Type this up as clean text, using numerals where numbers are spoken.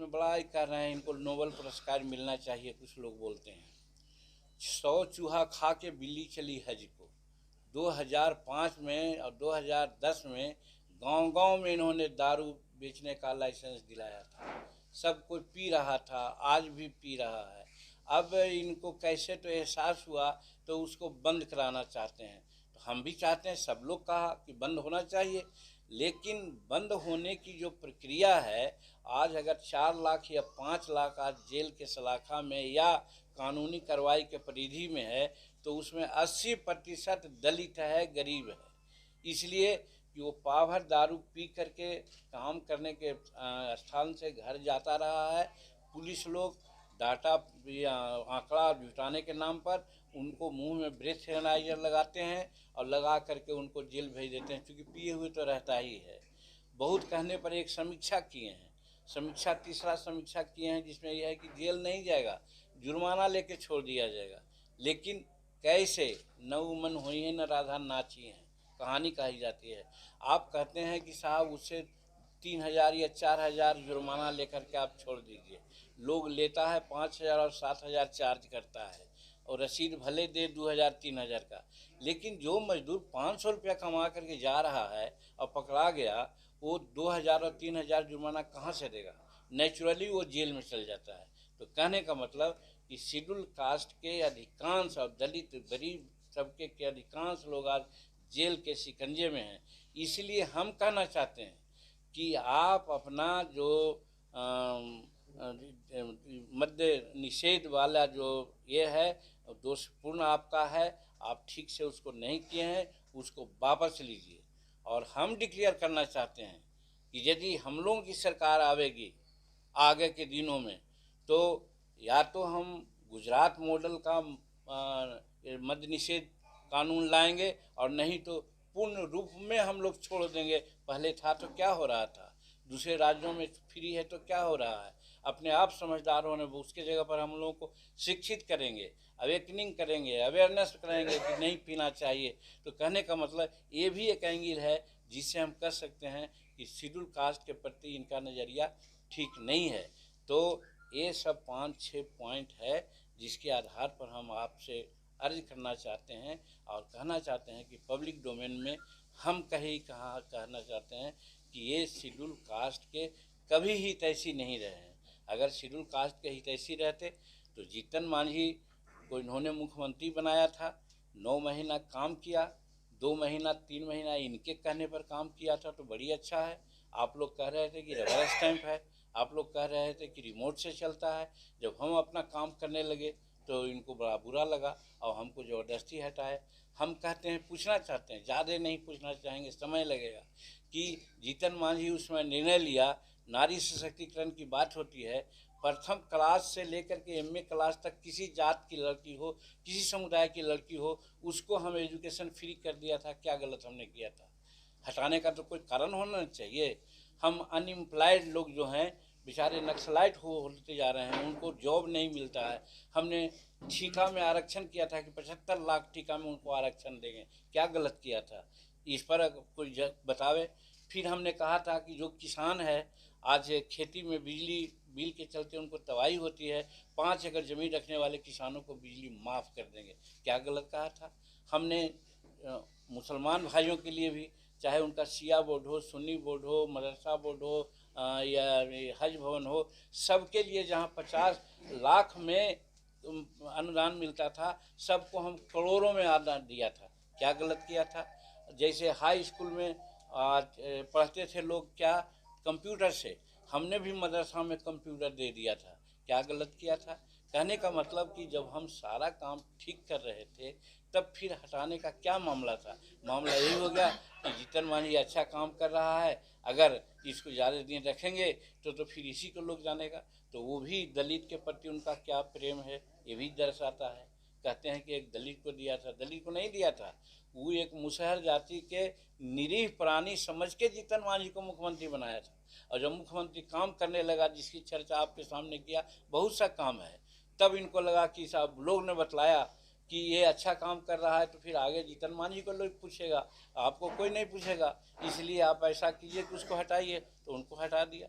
उसमें बड़ा ही कर रहे हैं, इनको नोबेल पुरस्कार मिलना चाहिए। कुछ लोग बोलते हैं 100 चूहा खा के बिल्ली चली हज को। 2005 में और 2010 में गांव-गांव में इन्होंने दारू बेचने का लाइसेंस दिलाया था। सब कोई पी रहा था, आज भी पी रहा है। अब इनको कैसे तो एहसास हुआ तो उसको बंद कराना चाहते हैं। तो हम भी चाहते हैं, सब लोग कहा कि बंद होना चाहिए, लेकिन बंद होने की जो प्रक्रिया है, आज अगर 4 लाख या 5 लाख आज जेल के सलाखा में या कानूनी कार्रवाई के परिधि में है, तो उसमें 80% दलित है, गरीब है। इसलिए कि वो पावभर दारू पी करके काम करने के स्थान से घर जाता रहा है। पुलिस लोग डाटा आंकड़ा जुटाने के नाम पर उनको मुंह में ब्रेथ एनालाइजर लगाते हैं और लगा करके उनको जेल भेज देते हैं, क्योंकि पिए हुए तो रहता ही है। बहुत कहने पर एक समीक्षा किए हैं, समीक्षा तीसरा समीक्षा किए हैं, जिसमें यह है कि जेल नहीं जाएगा, जुर्माना लेके छोड़ दिया जाएगा। लेकिन कैसे? न मन हुई है न राधा नाची है, कहानी कही जाती है। आप कहते हैं कि साहब उससे 3000 या 4000 जुर्माना लेकर के आप छोड़ दीजिए। लोग लेता है 5000 और 7000 चार्ज करता है, और रसीद भले दे 2000 3000 का, लेकिन जो मजदूर 500 रुपया कमा करके जा रहा है और पकड़ा गया, वो 2000 और 3000 जुर्माना कहाँ से देगा? नेचुरली वो जेल में चल जाता है। तो कहने का मतलब कि शेड्यूल कास्ट के अधिकांश और दलित गरीब तबके के अधिकांश लोग आज जेल के शिकंजे में हैं। इसलिए हम कहना चाहते हैं कि आप अपना जो मद्य निषेध वाला जो ये है, दोषपूर्ण आपका है, आप ठीक से उसको नहीं किए हैं, उसको वापस लीजिए। और हम डिक्लेयर करना चाहते हैं कि यदि हम लोगों की सरकार आवेगी आगे के दिनों में, तो या तो हम गुजरात मॉडल का मद्य निषेध कानून लाएंगे, और नहीं तो पूर्ण रूप में हम लोग छोड़ देंगे। पहले था तो क्या हो रहा था, दूसरे राज्यों में फ्री है तो क्या हो रहा है। अपने आप समझदार होने, उसके जगह पर हम लोगों को शिक्षित करेंगे, अवेकनिंग करेंगे, अवेयरनेस करेंगे कि नहीं पीना चाहिए। तो कहने का मतलब ये भी एक एंगल है जिससे हम कह सकते हैं कि शेड्यूल कास्ट के प्रति इनका नज़रिया ठीक नहीं है। तो ये सब 5-6 पॉइंट है जिसके आधार पर हम आपसे अर्ज करना चाहते हैं और कहना चाहते हैं कि पब्लिक डोमेन में हम कहना चाहते हैं कि ये शेड्यूल कास्ट के कभी ही हितैषी नहीं रहे हैं। अगर शेड्यूल कास्ट के हितैषी रहते तो जीतन मांझी को इन्होंने मुख्यमंत्री बनाया था, 9 महीना काम किया, 2 महीना 3 महीना इनके कहने पर काम किया था, तो बड़ी अच्छा है। आप लोग कह रहे थे कि रबर स्टैंप है, आप लोग कह रहे थे कि रिमोट से चलता है। जब हम अपना काम करने लगे तो इनको बड़ा बुरा लगा और हमको ज़बरदस्ती हटाए। हम कहते हैं, पूछना चाहते हैं, ज़्यादा नहीं पूछना चाहेंगे, समय लगेगा, कि जीतन मांझी उसमें निर्णय लिया, नारी सशक्तिकरण की बात होती है, प्रथम क्लास से लेकर के एमए क्लास तक किसी जात की लड़की हो, किसी समुदाय की लड़की हो, उसको हम एजुकेशन फ्री कर दिया था। क्या गलत हमने किया था? हटाने का तो कोई कारण होना चाहिए। हम अनएम्प्लॉयड लोग जो हैं, बेचारे नक्सलाइट होते जा रहे हैं, उनको जॉब नहीं मिलता है। हमने ठीका में आरक्षण किया था कि 75 लाख ठीका में उनको आरक्षण देंगे। क्या गलत किया था? इस पर कोई बतावे। फिर हमने कहा था कि जो किसान है, आज खेती में बिजली बिल के चलते उनको तबाही होती है, 5 एकड़ ज़मीन रखने वाले किसानों को बिजली माफ़ कर देंगे। क्या गलत कहा था? हमने मुसलमान भाइयों के लिए भी, चाहे उनका शिया बोर्ड हो, सुन्नी बोर्ड हो, मदरसा बोर्ड हो या हज भवन हो, सबके लिए जहाँ 50 लाख में अनुदान मिलता था, सबको हम करोड़ों में अनुदान दिया था। क्या गलत किया था? जैसे हाई स्कूल में पढ़ते थे लोग क्या, कंप्यूटर से, हमने भी मदरसा में कंप्यूटर दे दिया था। क्या गलत किया था? कहने का मतलब कि जब हम सारा काम ठीक कर रहे थे, तब फिर हटाने का क्या मामला था? मामला यही हो गया कि जीतन मांझी अच्छा काम कर रहा है, अगर इसको ज़्यादा दिन रखेंगे तो फिर इसी को लोग जानेगा। तो वो भी दलित के प्रति उनका क्या प्रेम है, ये भी दर्शाता है। कहते हैं कि एक दलित को दिया था, दलित को नहीं दिया था, वो एक मुसहर जाति के निरीह प्राणी समझ के जीतन मांझी को मुख्यमंत्री बनाया था। और जब मुख्यमंत्री काम करने लगा, जिसकी चर्चा आपके सामने किया, बहुत सा काम है, तब इनको लगा कि साहब लोग ने बतलाया कि ये अच्छा काम कर रहा है, तो फिर आगे जीतन मांझी को लोग पूछेगा, आपको कोई नहीं पूछेगा। इसलिए आप ऐसा कीजिए कि उसको हटाइए, तो उनको हटा दिया।